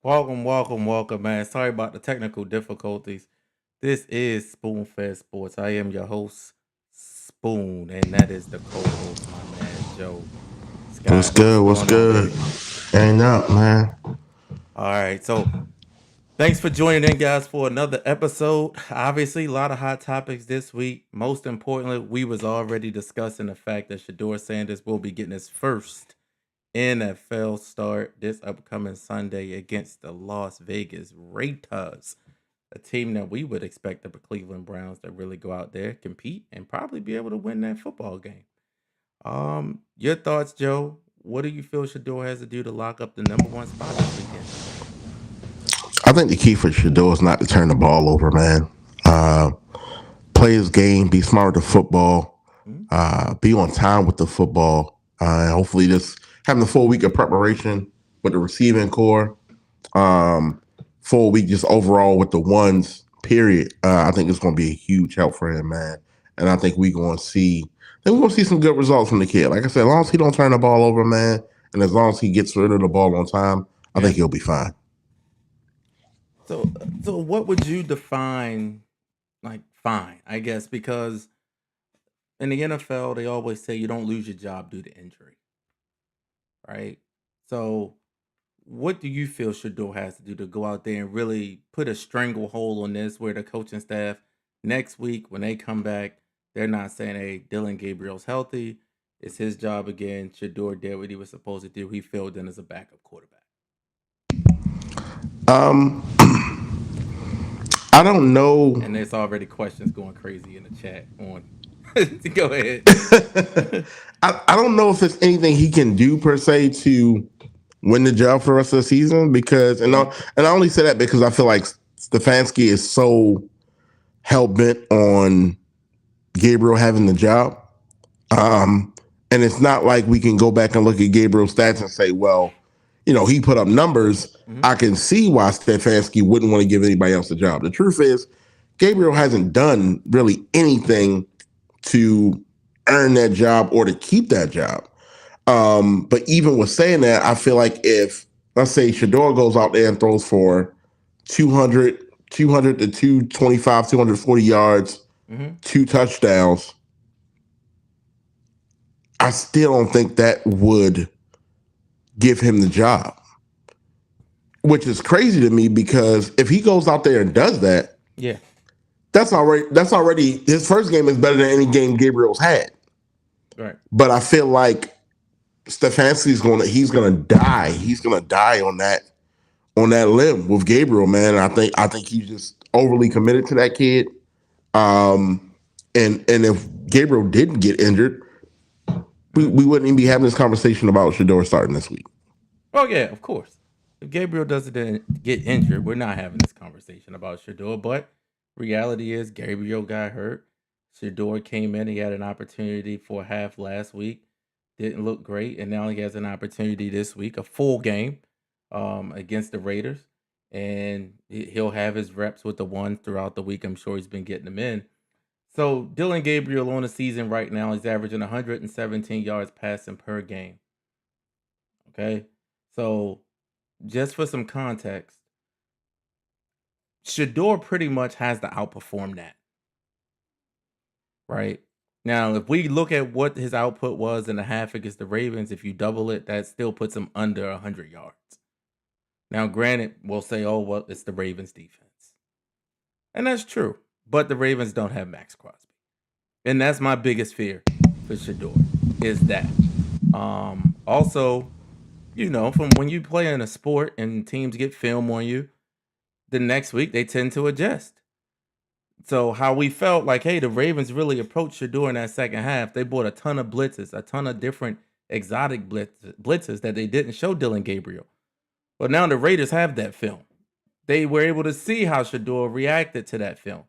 Welcome, man. Sorry about the technical difficulties. This is Spoon Fed Sports. I am your host, Spoon, and that is the co-host, my man Joe. What's Scott, what's good? What's going on, good? baby? Ain't up, man. All right, so thanks for joining in, guys, for another episode. Obviously, a lot of hot topics this week. Most importantly, we was already discussing the fact that Shedeur Sanders will be getting his first NFL start this upcoming Sunday against the Las Vegas Raiders, a team that we would expect the Cleveland Browns to really go out there, compete, and probably be able to win that football game. Your thoughts, Joe? What do you feel Shador has to do to lock up the number one spot this weekend? I think the key for Shedeur is not to turn the ball over, man. Uh, Play his game, be smart with the football, Hmm? be on time with the football. Hopefully, just having the full week of preparation with the receiving core, full week just overall with the ones. Period. I think it's going to be a huge help for him, man. And I think we're going to see some good results from the kid. Like I said, as long as he don't turn the ball over, man, and as long as he gets rid of the ball on time, I Yeah. think he'll be fine. So what would you define like fine? I guess because in the NFL they always say you don't lose your job due to injury, right? So what do you feel Shador has to do to go out there and really put a stranglehold on this where the coaching staff next week when they come back, they're not saying, hey, Dylan Gabriel's healthy. It's his job again. Shador did what he was supposed to do. He filled in as a backup quarterback. Um, I don't know. And there's already questions going crazy in the chat on. Go ahead. I don't know if there's anything he can do per se to win the job for the rest of the season because Mhm. and I only say that because I feel like Stefanski is so hell bent on Gabriel having the job. Um, and it's not like we can go back and look at Gabriel's stats and say, well, he put up numbers. Mhm. I can see why Stefanski wouldn't want to give anybody else a job. The truth is, Gabriel hasn't done really anything to earn that job or to keep that job. But even with saying that, I feel like if, let's say, Shador goes out there and throws for 200, 200 to 225, 240 yards, Mhm. two touchdowns, I still don't think that would give him the job, which is crazy to me because if he goes out there and does that, Yeah. that's already his first game is better than any game Gabriel's had. Right. But I feel like he's gonna die. He's gonna die on that limb with Gabriel, man. I think he's just overly committed to that kid. Um, and if Gabriel didn't get injured, we, Mhm. we wouldn't even be having this conversation about Shador starting this week. Oh yeah, of course. If Gabriel doesn't get injured, we're not having this conversation about Shador. But reality is, Gabriel got hurt. Shador came in. He had an opportunity for a half last week. Didn't look great, and now he has an opportunity this week, a full game, against the Raiders, and he'll have his reps with the ones throughout the week. I'm sure he's been getting them in. So Dylan Gabriel on the season right now is averaging 117 yards passing per game. Okay, so just for some context, Shador pretty much has to outperform that, right? Now, if we look at what his output was in the half against the Ravens, if you double it, that still puts him under 100 yards. Now, granted, we'll say, oh, well, it's the Ravens defense. And that's true. But the Ravens don't have Max Crosby. And that's my biggest fear for Shador is that. Also, from when you play in a sport and teams get film on you, the next week they tend to adjust. So how we felt like, hey, the Ravens really approached Shador in that second half. They bought a ton of blitzes, a ton of different exotic blitzes that they didn't show Dylan Gabriel. But now the Raiders have that film. They were able to see how Shador reacted to that film,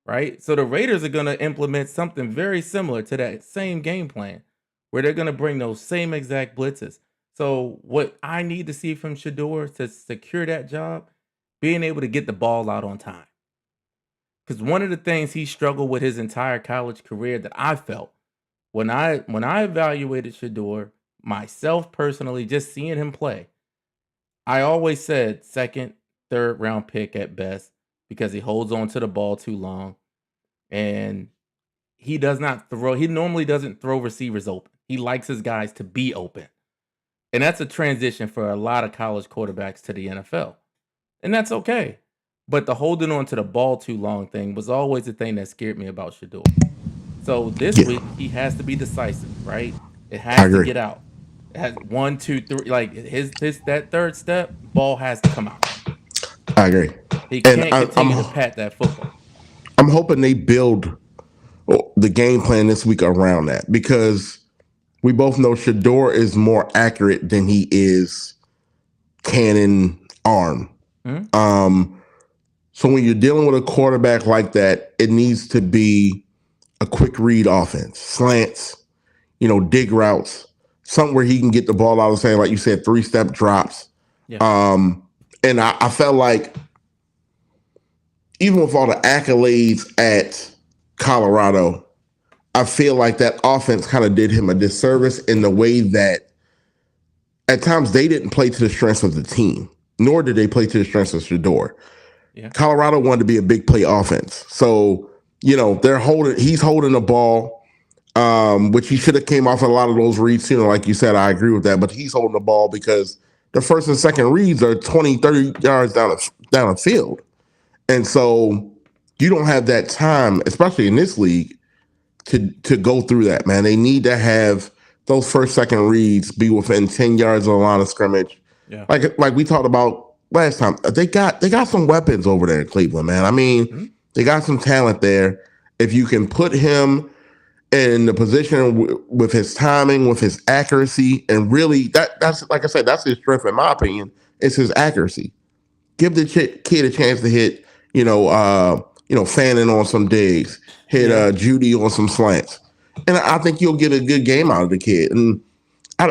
right? So the Raiders are going to implement something very similar to that same game plan where they're going to bring those same exact blitzes. So what I need to see from Shador to secure that job, being able to get the ball out on time. Because one of the things he struggled with his entire college career that I felt when I evaluated Shador myself personally, just seeing him play, I always said second, third round pick at best because he holds on to the ball too long and he does not throw. He normally doesn't throw receivers open. He likes his guys to be open. And that's a transition for a lot of college quarterbacks to the NFL. And that's okay. But the holding on to the ball too long thing was always the thing that scared me about Shedeur. So this Yeah, week he has to be decisive, right? It I has to agree. get out. It has 1, 2, 3. Like his that third step, ball has to come out. I agree. He And can't continue to pat that football. I'm hoping they build the game plan this week around that because we both know Shador is more accurate than he is cannon arm. Hmm? Um, so when you're dealing with a quarterback like that, it needs to be a quick read offense, slants, dig routes, something where he can get the ball out of his hand, like you said, 3-step drops. Yeah. Um, and I felt like even with all the accolades at Colorado, I feel like that offense kind of did him a disservice in the way that at times they didn't play to the strengths of the team, nor did they play to the strengths of Shador. Yeah. Colorado wanted to be a big play offense. So, he's holding the ball, which he should have came off a lot of those reads, like you said, I agree with that, but he's holding the ball because the first and second reads are 20, 30 yards down the field. And so you don't have that time, especially in this league, to go through that, man. They need to have those first, second reads be within 10 yards of the line of scrimmage. Yeah. Like we talked about last time. They got some weapons over there in Cleveland, man. I mean, Hmm? they got some talent there. If you can put him in the position with his timing, with his accuracy, and really that's like I said, that's his strength in my opinion. It's his accuracy. Give the kid a chance to hit, Fannin on some digs, hit Yeah. Judy on some slants, and I think you'll get a good game out of the kid. And I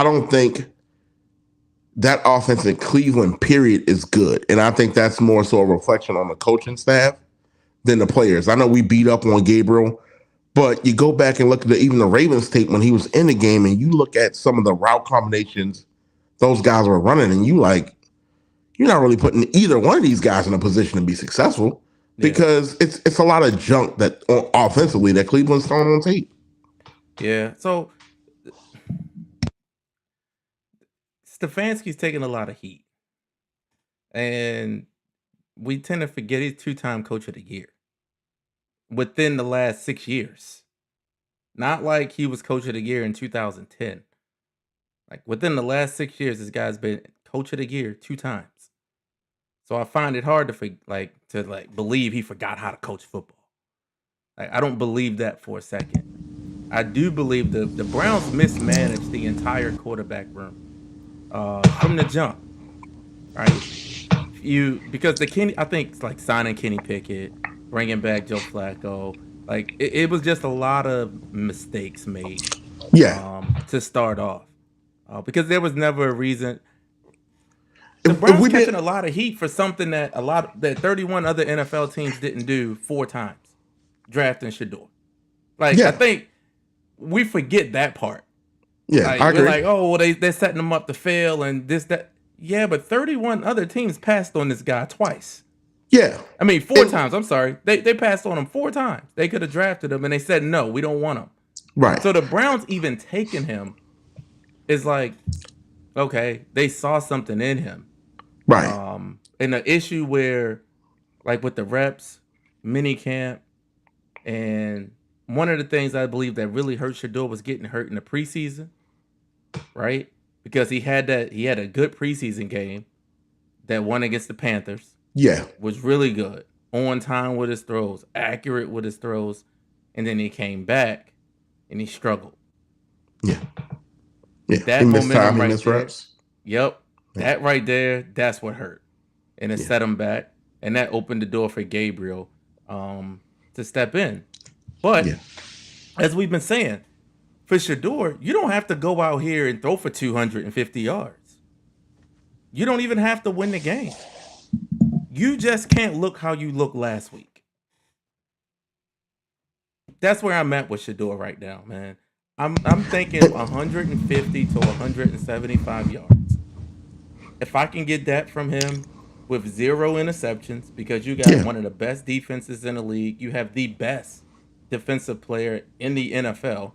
don't think that offense in Cleveland, period, is good. And I think that's more so a reflection on the coaching staff than the players. I know we beat up on Gabriel, but you go back and look at even the Ravens tape when he was in the game, and you look at some of the route combinations those guys were running, and you're not really putting either one of these guys in a position to be successful Yeah. because it's a lot of junk that offensively that Cleveland's throwing on tape. Yeah. So Stefanski's taking a lot of heat. And we tend to forget he's two-time coach of the year within the last 6 years. Not like he was coach of the year in 2010. Like within the last 6 years, this guy's been coach of the year 2 times. So I find it hard to believe he forgot how to coach football. Like I don't believe that for a second. I do believe the Browns mismanaged the entire quarterback room from the jump, right? You because the Kenny, I think it's like signing Kenny Pickett, bringing back Joe Flacco, like it was just a lot of mistakes made Yeah, to start off because there was never a reason. The if Browns we catching did, a lot of heat for something that 31 other NFL teams didn't do 4 times, drafting Shedeur. Like I yeah, think we forget that part. yeah, Like I we're agree. like, oh, well, they're setting them up to fail and this that. Yeah, but 31 other teams passed on this guy twice. Yeah, I mean, four and times. I'm sorry. They passed on him 4 times. They could have drafted him, and they said no, we don't want him. right, So the Browns even taking him is like, okay, they saw something in him. right, And the issue where, like with the reps, mini camp, and one of the things I believe that really hurt Shador was getting hurt in the preseason, right? Because he had a good preseason game that won against the Panthers. yeah, Was really good, on time with his throws, accurate with his throws, and then he came back and he struggled. yeah, yeah. He That missed time. momentum He right missed there, reps. yep, Yeah, that right there, that's what hurt, and it yeah, set him back, and that opened the door for Gabriel to step in. But yeah, as we've been saying, for Shador, you don't have to go out here and throw for 250 yards. You don't even have to win the game. You just can't look how you looked last week. That's where I'm at with Shador right now, man. I'm thinking 150 to 175 yards. If I can get that from him with zero interceptions, because you got Yeah, one of the best defenses in the league, you have the best defensive player in the NFL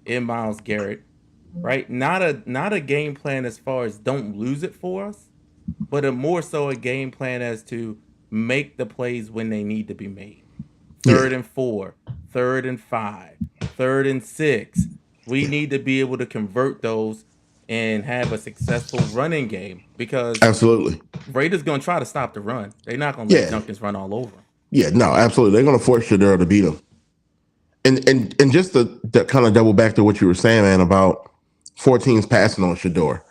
in Miles Garrett, right? Not a game plan as far as don't lose it for us, but a more so a game plan as to make the plays when they need to be made. yeah, 3rd and 4, 3rd and 5, 3rd and 6. We yeah. need to be able to convert those and have a successful running game because Absolutely. Raiders gonna try to stop the run. They're not gonna let Yeah, Junkins run all over him. yeah. No, absolutely. They're going to force Shedeur to beat him. And just to kind of double back to what you were saying, man, about 14's passing on Shedeur.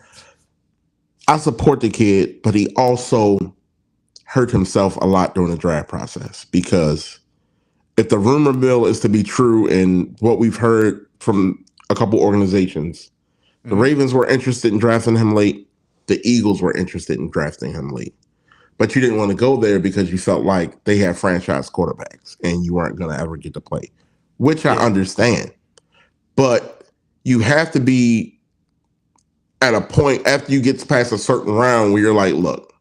I support the kid, but he also hurt himself a lot during the draft process because if the rumor mill is to be true and what we've heard from a couple organizations, the Mm-hmm. Ravens were interested in drafting him late. The Eagles were interested in drafting him late. But you didn't want to go there because you felt like they had franchise quarterbacks and you weren't going to ever get to play, which I Yeah. understand. But you have to be at a point after you get past a certain round where you're like, look,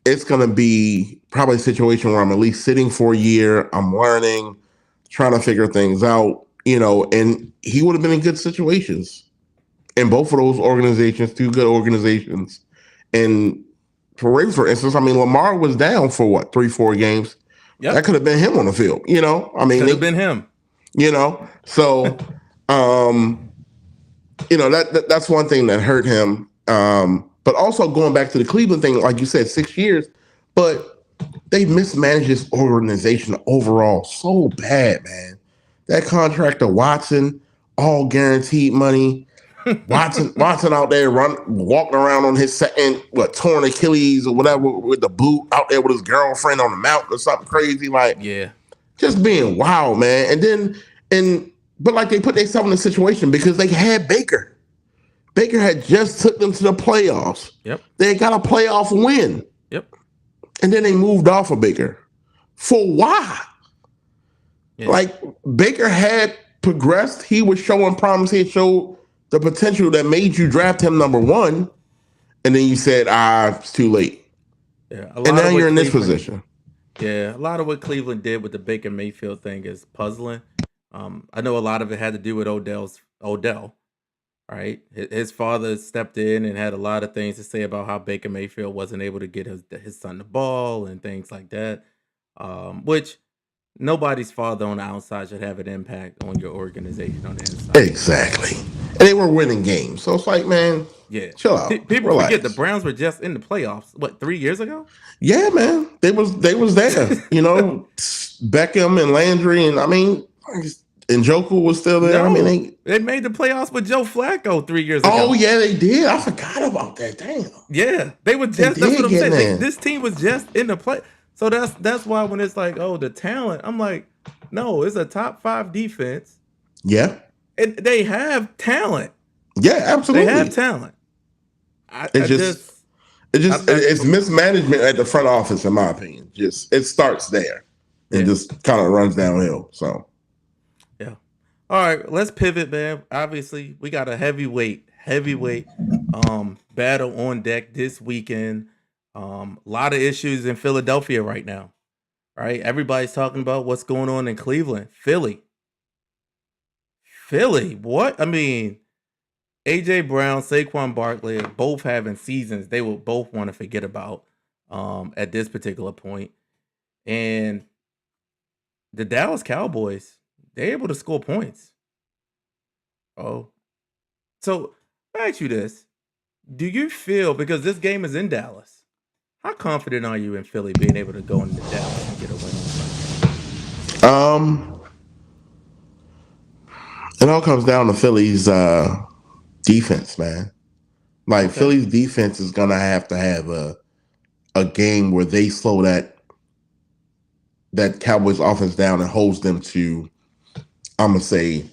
it's going to be probably a situation where I'm at least sitting for a year. I'm learning, trying to figure things out, and he would have been in good situations in both of those organizations, two good organizations. And for Ravens, for instance, I mean, Lamar was down for what, 3, 4 games. That Yep. could have been him on the field, I mean, Could have been him. so, um, that's one thing that hurt him. But also going back to the Cleveland thing, like you said, 6 years, but they mismanaged this organization overall so bad, man. That contract to Watson, all guaranteed money. Watson out there walking around on his second torn Achilles or whatever with the boot out there with his girlfriend on the mountain or something crazy, like Yeah. just being wild, man. But like they put themselves in a situation because they had Baker. Baker had just took them to the playoffs. Yep. They got a playoff win, Yep. and then they moved off of Baker. For why? Yeah. Like Baker had progressed. He was showing promise. He had showed the potential that made you draft him number one, and then you said, it's too late. Yeah. A And lot now of you're what in this Cleveland position. Yeah, a lot of what Cleveland did with the Baker Mayfield thing is puzzling. I know a lot of it had to do with Odell, right? His father stepped in and had a lot of things to say about how Baker Mayfield wasn't able to get his son the ball and things like that. Which nobody's father on the outside should have an impact on your organization on the inside. Exactly. And they were winning games. So it's like, man, Yeah, chill out. people forget the Relax. Browns were just in the playoffs. What 3 years ago? Yeah, man. They was there. Beckham and Landry, and I mean, and Joker was still there. I mean, No, they made the playoffs with Joe Flacco 3 years oh ago. yeah, they did. I forgot about that. Damn. Yeah, they were They just. That's what did I'm get saying. in. This team was just in the play. So that's why when it's like, oh, the talent, I'm like, no, it's a top 5 defense, Yeah. and they have talent. Yeah, They have absolutely. talent. I, It I just just, it I, just I it's mismanagement at the front office, in my opinion. Just it starts there and yeah, just kind of runs downhill. So yeah. All right, let's pivot, man. Obviously, we got a heavyweight battle on deck this weekend. A lot of issues in Philadelphia right now. Right, everybody's talking about what's going on in Cleveland, Philly. What? I mean, AJ Brown, Saquon Barkley, are both having seasons they will both want to forget about at this particular point. And the Dallas Cowboys, they're able to score points. Oh. So I ask you this. Do you feel because this game is in Dallas, how confident are you in Philly being able to go into Dallas and get a win on Sunday? um it all comes down to Philly's defense, man. Like Okay. Philly's defense is gonna have to have a game where they slow that Cowboys offense down and holds them to, I'm gonna say,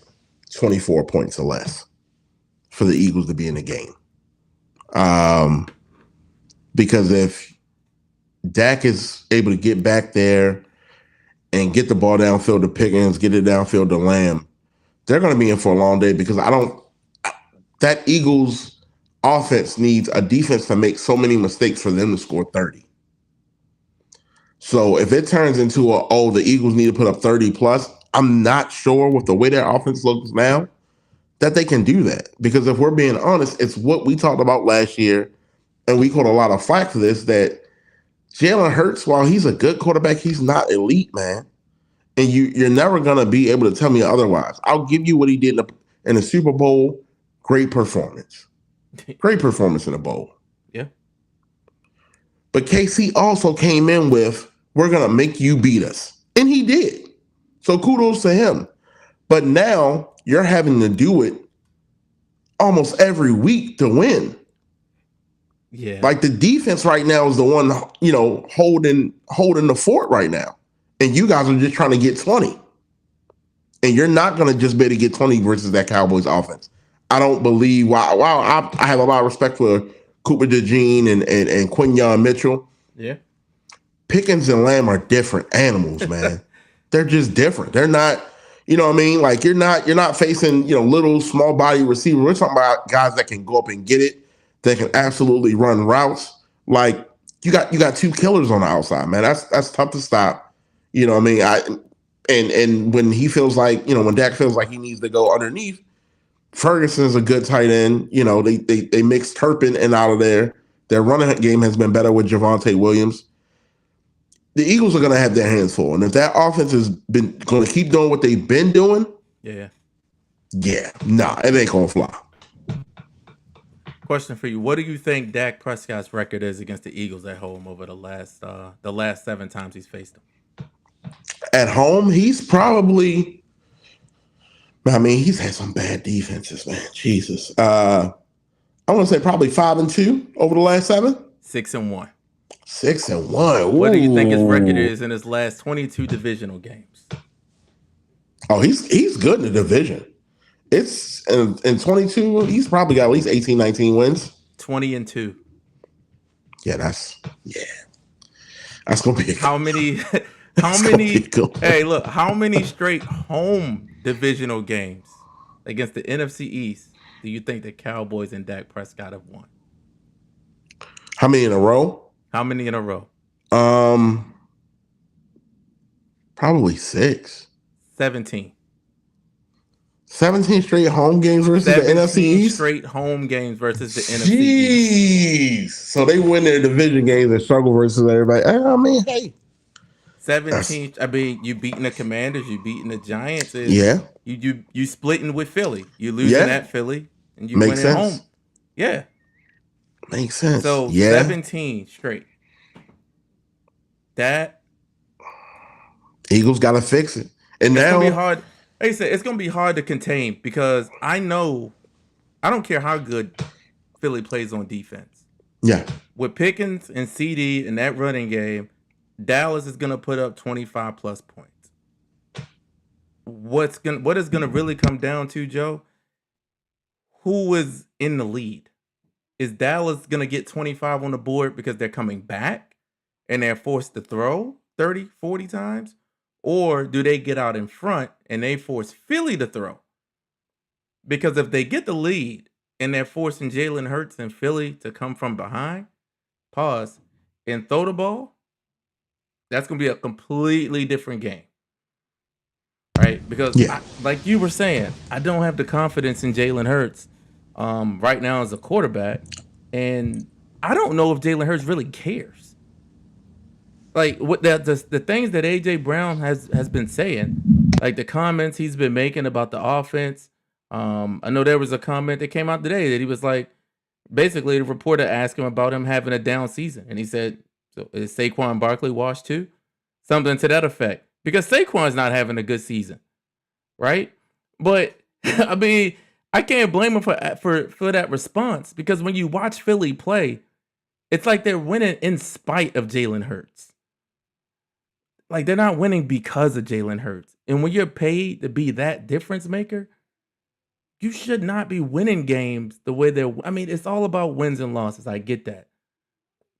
24 points or less for the Eagles to be in the game. Um, because if Dak is able to get back there and get the ball downfield to Pickens, get it downfield to Lamb, they're going to be in for a long day because I don't. That Eagles offense needs a defense to make so many mistakes for them to score 30. So if it turns into the Eagles need to put up 30 plus, I'm not sure with the way their offense looks now that they can do that. Because if we're being honest, it's what we talked about last year, and we caught a lot of flack for this, that Jalen Hurts, while he's a good quarterback, he's not elite, man. And you're never gonna be able to tell me otherwise. I'll give you what he did in the Super Bowl. Great performance. Great performance in the bowl. Yeah. But KC also came in with, we're going to make you beat us. And he did. So kudos to him. But now you're having to do it almost every week to win. Yeah. Like the defense right now is the one, holding the fort right now. And you guys are just trying to get 20. And you're not going to just be able to get 20 versus that Cowboys offense. I don't believe, wow, I have a lot of respect for Cooper DeJean and Quinyon Mitchell. Yeah. Pickens and Lamb are different animals, man. They're just different. They're not, you know what I mean? Like you're not facing, little small body receiver. We're talking about guys that can go up and get it, that can absolutely run routes. Like you got two killers on the outside, man. That's tough to stop. You know what I mean? And when he feels like, when Dak feels like he needs to go underneath, Ferguson's a good tight end. They mix Turpin in out of there. Their running game has been better with Javonte Williams. The Eagles are going to have their hands full. And if that offense has been going to keep doing what they've been doing, Yeah. it ain't going to fly. Question for you: what do you think Dak Prescott's record is against the Eagles at home over the last 7 times he's faced them? At home, he's probably. I mean, he's had some bad defenses, man. Jesus. I want to say probably 5-2 over the last 7. 6-1. 6-1. Ooh. What do you think his record is in his last 22 divisional games? Oh, he's good in the division. It's in 22, he's probably got at least 18, 19 wins. 20-2. Yeah, that's gonna be how many hey, look, how many straight home divisional games against the NFC East do you think the Cowboys and Dak Prescott have won? How many in a row? How many in a row? Probably 6. 17. 17 straight home games versus the NFC East? Straight home games versus the NFC East. Jeez. So they win their division games and struggle versus everybody. I mean, hey. 17. I mean, you beating the Commanders, you beating the Giants. Yeah. You splitting with Philly. You losing at Philly, and you Makes winning sense. home. Yeah. Makes sense. So 17 straight. That Eagles got to fix it. And it's now gonna be hard. Like I said, it's gonna be hard to contain because I know I don't care how good Philly plays on defense. Yeah. With Pickens and CD in that running game, Dallas is gonna put up 25 plus points. What is gonna really come down to, Joe? Who is in the lead? Is Dallas gonna get 25 on the board because they're coming back and they're forced to throw 30, 40 times? Or do they get out in front and they force Philly to throw? Because if they get the lead and they're forcing Jalen Hurts and Philly to come from behind, and throw the ball, that's going to be a completely different game. Right? Because like you were saying, I don't have the confidence in Jalen Hurts right now as a quarterback. And I don't know if Jalen Hurts really cares. Like what the things that AJ Brown has been saying, like the comments he's been making about the offense. I know there was a comment that came out today that he was like, basically the reporter asked him about him having a down season, and he said, "So is Saquon Barkley washed too?" Something to that effect, because Saquon's not having a good season, right? But I mean, I can't blame him for that response because when you watch Philly play, it's like they're winning in spite of Jalen Hurts. Like they're not winning because of Jalen Hurts. And when you're paid to be that difference maker, you should not be winning games the way they're. I mean, it's all about wins and losses. I get that.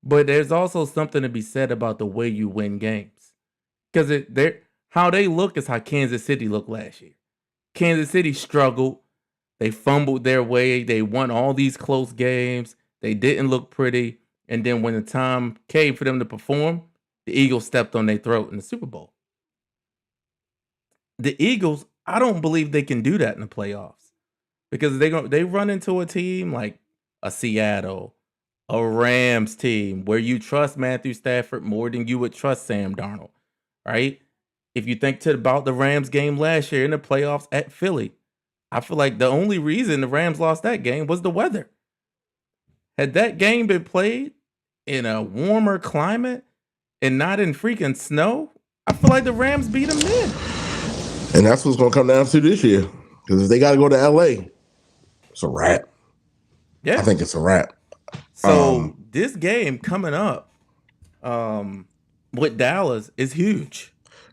But there's also something to be said about the way you win games. Because how they look is how Kansas City looked last year. Kansas City struggled. They fumbled their way. They won all these close games. They didn't look pretty. And then when the time came for them to perform, the Eagles stepped on their throat in the Super Bowl. The Eagles, I don't believe they can do that in the playoffs because they run into a team like a Seattle, a Rams team where you trust Matthew Stafford more than you would trust Sam Darnold, right? If you think about the Rams game last year in the playoffs at Philly, I feel like the only reason the Rams lost that game was the weather. Had that game been played in a warmer climate and not in freaking snow, I feel like the Rams beat them then. And that's what's going to come down to this year. Because if they got to go to LA, it's a wrap. I Yeah. think it's a wrap. So this game coming up with Dallas is huge.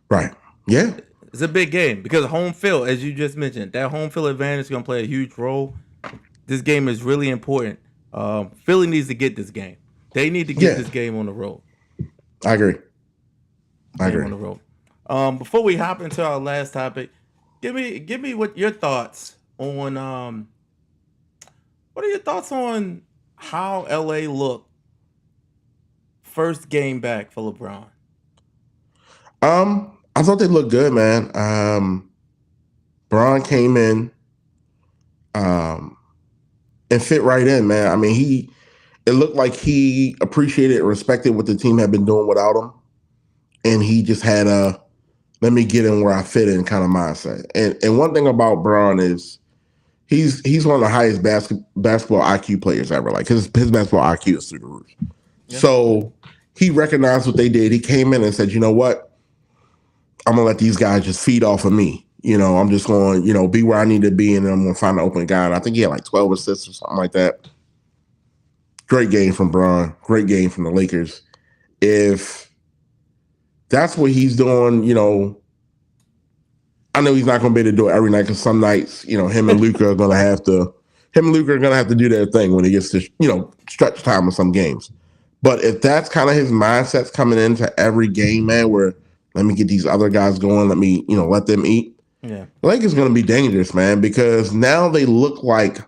Right. Yeah. It's a big game because home field, as you just mentioned, that home field advantage is going to play a huge role. This game is really important. Philly needs to get this game. They need to get Yeah. this game on the road. I agree. Game on the road. Before we hop into our last topic, give me what your thoughts on what are your thoughts on how LA looked first game back for LeBron? I thought they looked good, man. Braun came in and fit right in, man. I mean, it looked like he appreciated and respected what the team had been doing without him. And he just had a let me get in where I fit in kind of mindset. And one thing about Braun is he's one of the highest basketball IQ players ever. Like his basketball IQ is through the roof. Yeah. So he recognized what they did. He came in and said, you know what? I'm gonna let these guys just feed off of me. I'm just going, be where I need to be, and then I'm gonna find an open guy. And I think he had like 12 assists or something like that. Great game from Braun. Great game from the Lakers. If that's what he's doing, I know he's not going to be able to do it every night because some nights, him and Luka are going to have to do their thing when he gets to, stretch time in some games. But if that's kind of his mindset's coming into every game, man, where let me get these other guys going, let me, let them eat. Yeah. The Lakers going to be dangerous, man, because now they look like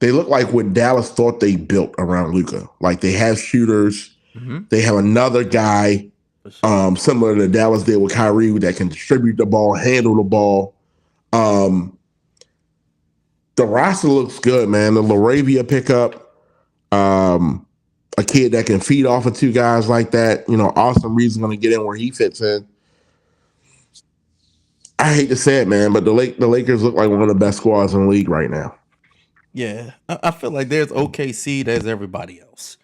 what Dallas thought they built around Luka. Like they have shooters. Mm-hmm. They have another guy similar to Dallas did with Kyrie that can distribute the ball, handle the ball. The roster looks good, man. The Laravia pickup, a kid that can feed off of two guys like that. Austin Reed's going to get in where he fits in. I hate to say it, man, but the Lakers look like one of the best squads in the league right now. Yeah, I feel like there's OKC, there's everybody else.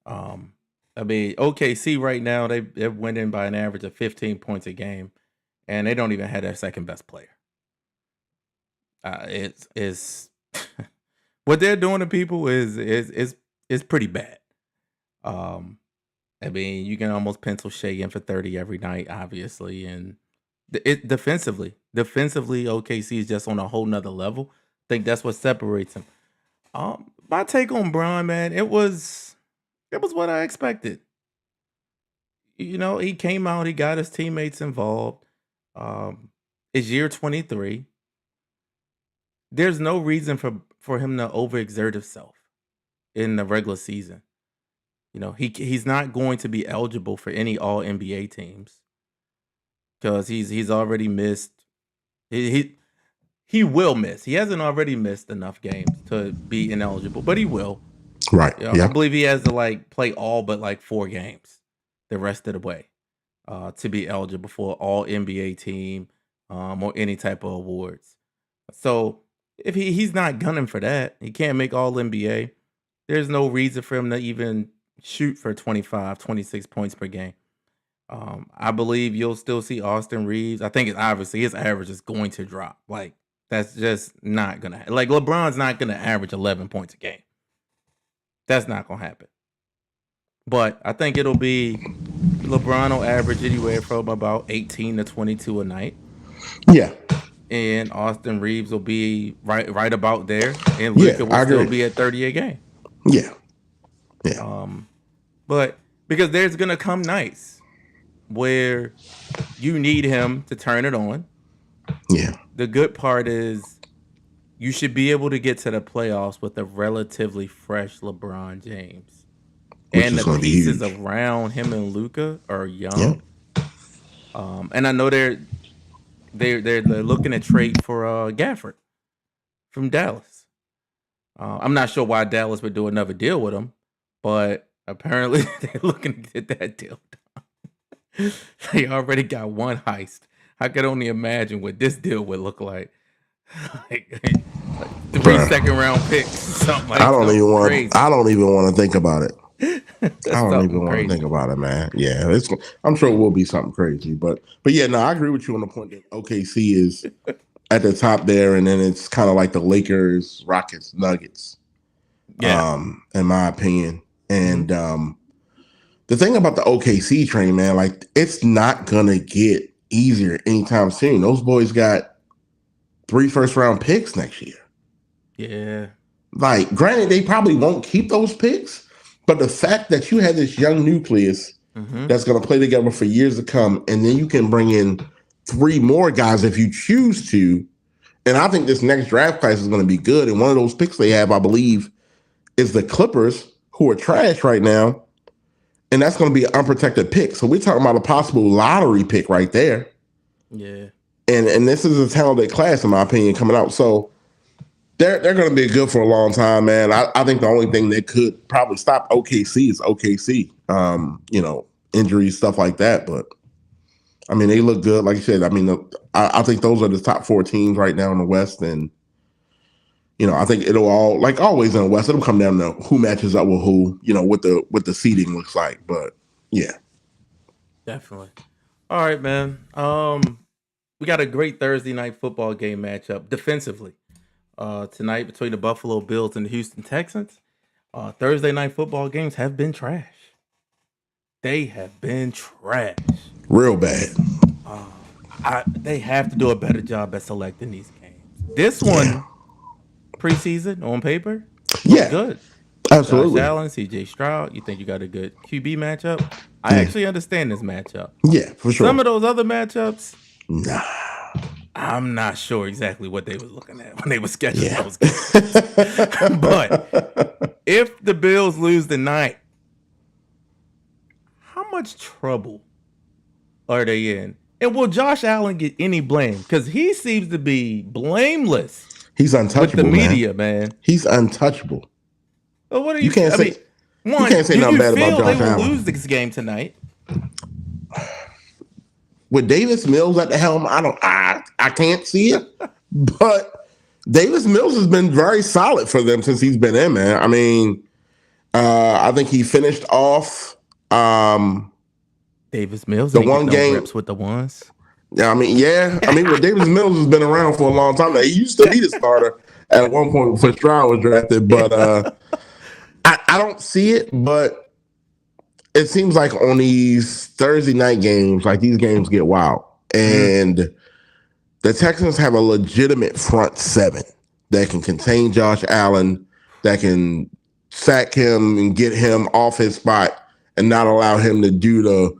I mean, OKC right now they're winning by an average of 15 points a game, and they don't even have their second best player. It's what they're doing to people is pretty bad. I mean, you can almost pencil Shea in for 30 every night, obviously, and defensively, OKC is just on a whole nother level. I think that's what separates them. My take on Bron, man, it was what I expected. He came out, he got his teammates involved. It's year 23. There's no reason for him to overexert himself in the regular season. He's not going to be eligible for any All NBA teams because he's already missed. He will miss. He hasn't already missed enough games to be ineligible, but he will. Right. Yeah. I believe he has to play all but 4 games the rest of the way to be eligible for All NBA team or any type of awards. So if he's not gunning for that, he can't make All NBA. There's no reason for him to even shoot for 25, 26 points per game. I believe you'll still see Austin Reeves. I think it's obviously his average is going to drop. That's just not gonna LeBron's not gonna average 11 points a game. That's not gonna happen. But I think it'll be LeBron will average anywhere from about 18 to 22 a night. Yeah. And Austin Reeves will be right about there. And Luka will still be at 30 a game. Yeah. Yeah. But because there's gonna come nights where you need him to turn it on. Yeah. the good part is you should be able to get to the playoffs with a relatively fresh LeBron James. which And is the going to be pieces huge. around him and Luca are Yeah. young. And I know they're looking at trade for Gafford from Dallas. I'm not sure why Dallas would do another deal with him, but apparently they're looking to get that deal done. They already got one heist. I could only imagine what this deal would look like. Like three Bruh. second round picks, something I like don't even something want. crazy. I don't even want to think about it. I That's don't something even want to think crazy. about it, man. Yeah, it's. I'm sure it will be something crazy, but yeah, no, I agree with you on the point that OKC is at the top there, and then it's kind of like the Lakers, Rockets, Nuggets, Yeah. in my opinion. Hmm. And the thing about the OKC train, man, like it's not gonna get easier anytime soon. Those boys got 3 first-round picks next year. Yeah. Like, granted, they probably won't keep those picks, but the fact that you have this young nucleus Hmm. that's going to play together for years to come, and then you can bring in 3 more guys if you choose to. And I think this next draft class is going to be good. And one of those picks they have, I believe, is the Clippers, who are trash right now. And that's going to be an unprotected pick. So we're talking about a possible lottery pick right there. Yeah. And this is a talented class, in my opinion, coming out. So they're going to be good for a long time, man. I think the only thing that could probably stop OKC is OKC. Injuries, stuff like that. But I mean, they look good. Like you said, I mean, I think those are the top 4 teams right now in the West. And I think it'll all, like always in the West, it'll come down to who matches up with who. What the seeding looks like. But yeah, Definitely. All right, man. We got a great Thursday night football game matchup defensively. Tonight between the Buffalo Bills and the Houston Texans. Thursday night football games have been trash. They have been trash. real bad. They have to do a better job at selecting these games. This Yeah, one, preseason on paper, looked yeah, good. Josh absolutely. Allen, CJ Stroud, you think you got a good QB matchup? I Yeah, actually understand this matchup. yeah, for Some sure. of those other matchups, Nah, I'm not sure exactly what they was looking at when they were scheduling yeah. those games. But if the Bills lose tonight, how much trouble are they in? And will Josh Allen get any blame? Because he seems to be blameless He's with the untouchable, man. media, man. He's untouchable. Well, what do You you? can't I say mean, you one, can't say do nothing you bad about feel they Josh will lose Allen. this game tonight? With Davis Mills at the helm, I can't see it. But Davis Mills has been very solid for them since he's been in, man. I mean, I think he finished off Davis Mills the ain't get one no game. reps with the ones. Yeah, I mean, yeah. I mean, well, Davis Mills has been around for a long time now. He used to be the starter at one point before Stroud was drafted, but I don't see it. But it seems like on these Thursday night games, like these games get wild. Mm, And the Texans have a legitimate front seven that can contain Josh Allen, that can sack him and get him off his spot and not allow him to do the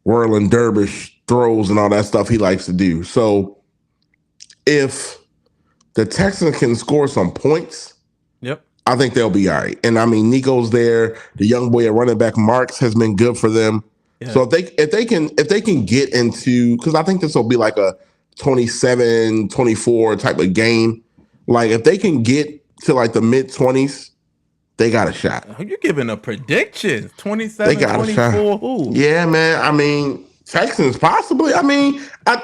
whirling dervish throws and all that stuff he likes to do. So if the Texans can score some points, yep. I think they'll be all right. And I mean, Nico's there. The young boy at running back Marks has been good for them. Yeah. So if they can get into, because I think this will be like a 27-24 type of game. Like if they can get to like the mid 20s, they got a shot. You're giving a prediction. They 27, got a shot. 24. Who? Yeah, man. I mean, Texans possibly. I mean, I'm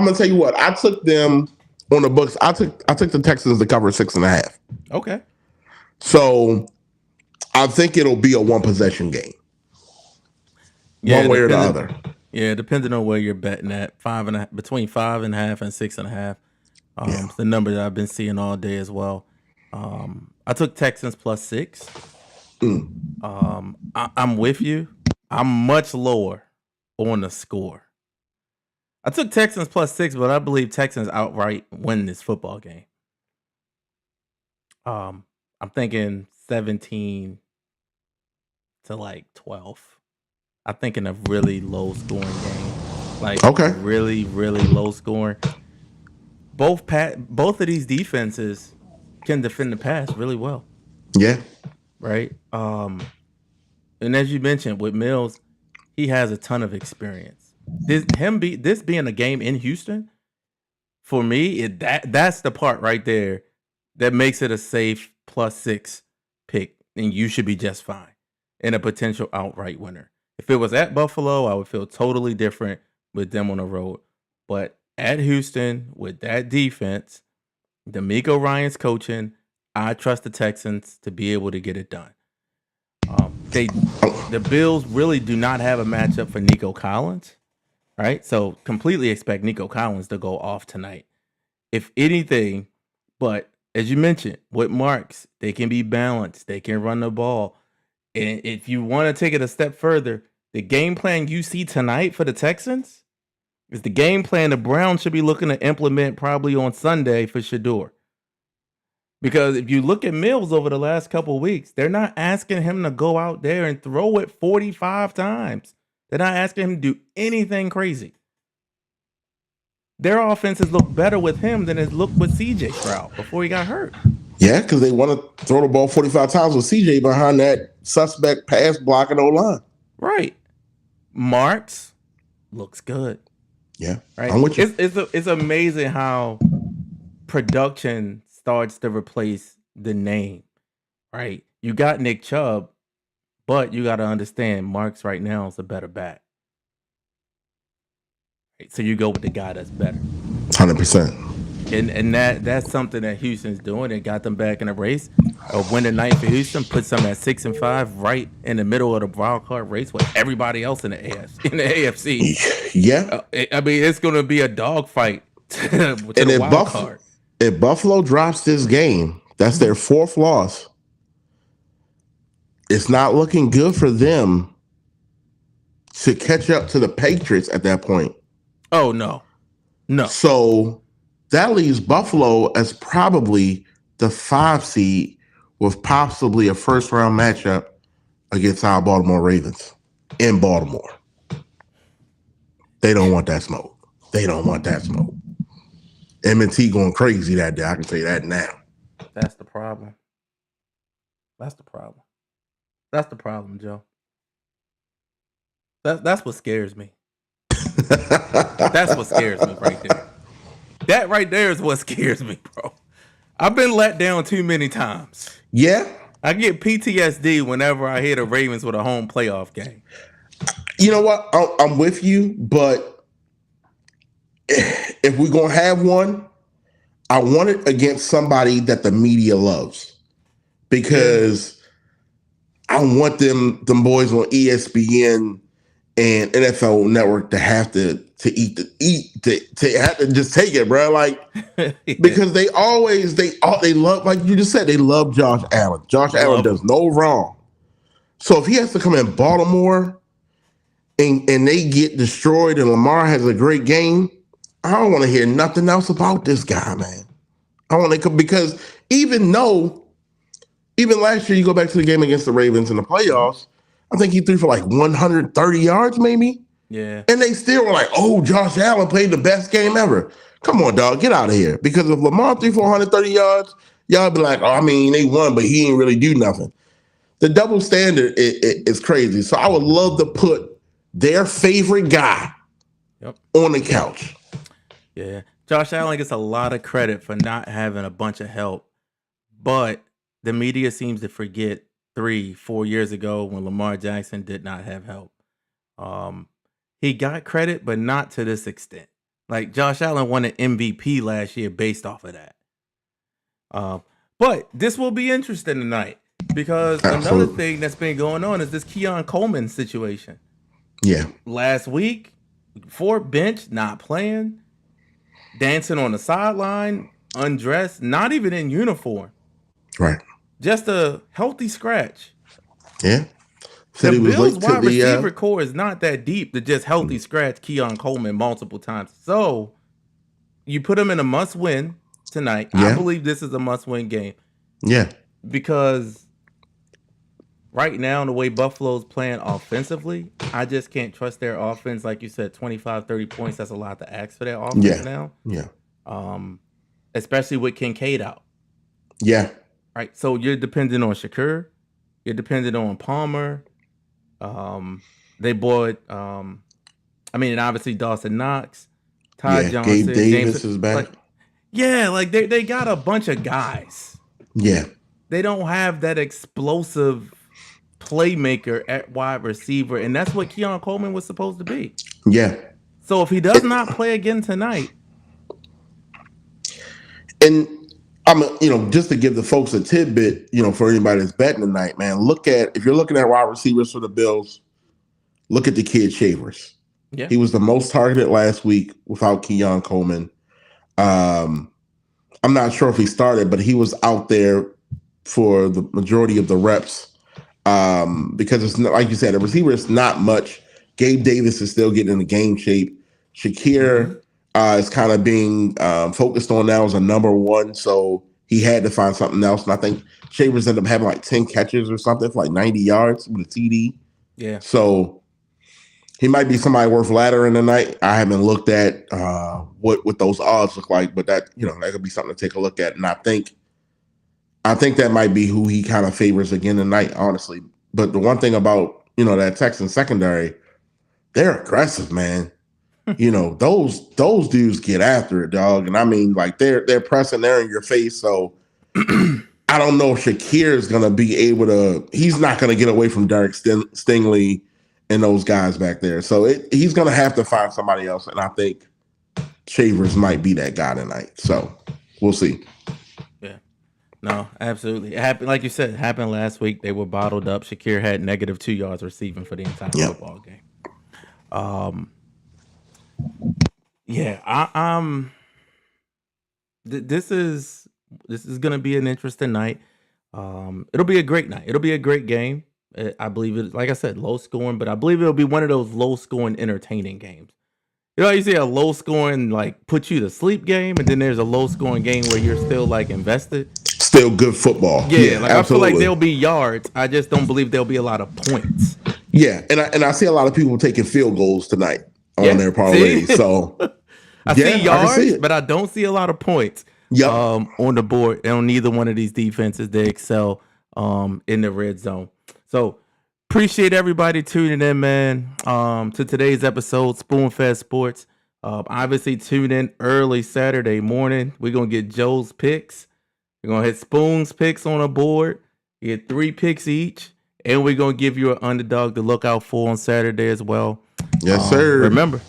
gonna tell you what. I took them on the books. I took the Texans to cover 6.5. Okay. So I think it'll be a one possession game, Yeah, one way or the depending. other. Yeah, depending on where you're betting at, between 5.5 and 6.5. Yeah. It's the number that I've been seeing all day as well. I took Texans +6. Mm. I'm with you. I'm much lower on the score. I took Texans +6, but I believe Texans outright win this football game. I'm thinking 17 to like 12. I'm thinking a really low scoring game, like Okay. really, really low scoring. both of these defenses can defend the pass really well, Yeah. right? And as you mentioned with Mills, he has a ton of experience. This being a game in Houston, for me, that's the part right there that makes it a safe +6 pick, and you should be just fine in a potential outright winner. If it was at Buffalo, I would feel totally different with them on the road. But at Houston, with that defense, D'Amico Ryan's coaching, I trust the Texans to be able to get it done. They the Bills really do not have a matchup for Nico Collins, right? So completely expect Nico Collins to go off tonight. If anything, but as you mentioned, with Marks, they can be balanced. They can run the ball. And if you want to take it a step further, the game plan you see tonight for the Texans is the game plan the Browns should be looking to implement probably on Sunday for Shedeur. Because if you look at Mills over the last couple of weeks, they're not asking him to go out there and throw it 45 times. They're not asking him to do anything crazy. Their offenses look better with him than it looked with CJ Stroud before he got hurt. Yeah, because they want to throw the ball 45 times with CJ behind that suspect pass blocking O line. Right. Marks looks good. Yeah, Right. I'm with you. It's amazing how production starts to replace the name. Right. You got Nick Chubb, but you got to understand Marks right now is a better back. Right? So you go with the guy that's better. 100%. And that's something that Houston's doing. It got them back in the race. A win tonight for Houston puts them at 6-5, right in the middle of the wild card race with everybody else in the AFC. Yeah. I mean, it's going to be a dogfight to the wild card. If Buffalo drops this game, that's their fourth loss. It's not looking good for them to catch up to the Patriots at that point. Oh, no. So that leaves Buffalo as probably the 5 seed with possibly a first round matchup against our Baltimore Ravens in Baltimore. They don't want that smoke. M&T going crazy that day. I can say that now. That's the problem. That's the problem, Joe. That's what scares me. That's what scares me right there. That right there is what scares me, bro. I've been let down too many times. Yeah. I get PTSD whenever I hear the Ravens with a home playoff game. You know what? I'm with you, but if we're going to have one, I want it against somebody that the media loves. Because I want them boys on ESPN and NFL Network to have to have to just take it, bro. Like because they love, like you just said, they love Josh Allen. Josh Allen does no wrong. So if he has to come in Baltimore and they get destroyed and Lamar has a great game, I don't want to hear nothing else about this guy, man. I want to, because even last year, you go back to the game against the Ravens in the playoffs, I think he threw for like 130 yards, maybe. Yeah. And they still were like, oh, Josh Allen played the best game ever. Come on, dog, get out of here. Because if Lamar threw for 130 yards, y'all be like, oh, I mean, they won, but he ain't really do nothing. The double standard is crazy. So I would love to put their favorite guy on the couch. Yeah. Josh Allen gets a lot of credit for not having a bunch of help, but the media seems to forget 3-4 years ago when Lamar Jackson did not have help. He got credit, but not to this extent. Like Josh Allen won an MVP last year based off of that. But this will be interesting tonight because another thing that's been going on is this Keon Coleman situation. Yeah. Last week, before bench, not playing, dancing on the sideline, undressed, not even in uniform. Right. Just a healthy scratch. Yeah. The Bills' wide receiver core is not that deep to just healthy scratch Keon Coleman multiple times. So you put him in a must-win tonight. Yeah. I believe this is a must-win game. Yeah. Because right now, the way Buffalo's playing offensively, I just can't trust their offense. Like you said, 25, 30 points, that's a lot to ask for their offense now. Yeah. especially with Kincaid out. Yeah. Right. So you're dependent on Shakur. You're dependent on Palmer. They bought I mean, and obviously Dawson Knox, Ty Yeah. Gabe Johnson, James. Davis is back. Like, yeah, like they got a bunch of guys. Yeah. They don't have that explosive playmaker at wide receiver, and that's what Keon Coleman was supposed to be. Yeah. So if he does not play again tonight, And just to give the folks a tidbit, for anybody that's betting tonight, man, if you're looking at wide receivers for the Bills, look at the kid Shavers. yeah, He was the most targeted last week without Keon Coleman. I'm not sure if he started, but he was out there for the majority of the reps. Because it's not, like you said, a receiver is not much. Gabe Davis is still getting into game shape. Shakir is kind of being focused on now as a number one, so he had to find something else. And I think Shavers ended up having like 10 catches or something for like 90 yards with a TD. yeah, So he might be somebody worth laddering tonight. I haven't looked at what those odds look like, but that could be something to take a look at. And I think that might be who he kind of favors again tonight, honestly. But the one thing about that Texan secondary, they're aggressive, man. Those dudes get after it, dog. And I mean, like they're pressing, they're in your face. So I don't know if Shakir is gonna be able to. He's not gonna get away from Derek Stingley and those guys back there. So he's gonna have to find somebody else. And I think Shavers might be that guy tonight. So we'll see. yeah. No, absolutely. It happened, like you said, it happened last week. They were bottled up. Shakir had -2 yards receiving for the entire football game. Yeah, this is gonna be an interesting night. It'll be a great night. It'll be a great game. I believe it. Like I said, low scoring, but I believe it'll be one of those low scoring, entertaining games. You see a low scoring like put you to sleep game, and then there's a low scoring game where you're still like invested. Still good football. Yeah, Yeah, like I feel like absolutely. there'll be yards. I just don't believe there'll be a lot of points. Yeah, and I see a lot of people taking field goals tonight on Yeah, their see, parlays. So I yeah, see I can see yards, it. but I don't see a lot of points. Yep. On the board, and on neither one of these defenses, they excel in the red zone. So appreciate everybody tuning in, man. To today's episode, Spoonfed Sports. Obviously, tune in early Saturday morning. We're gonna get Joe's picks. We're gonna hit Spoon's picks on a board. You get 3 picks each, and we're gonna give you an underdog to look out for on Saturday as well. Yes, sir. Remember,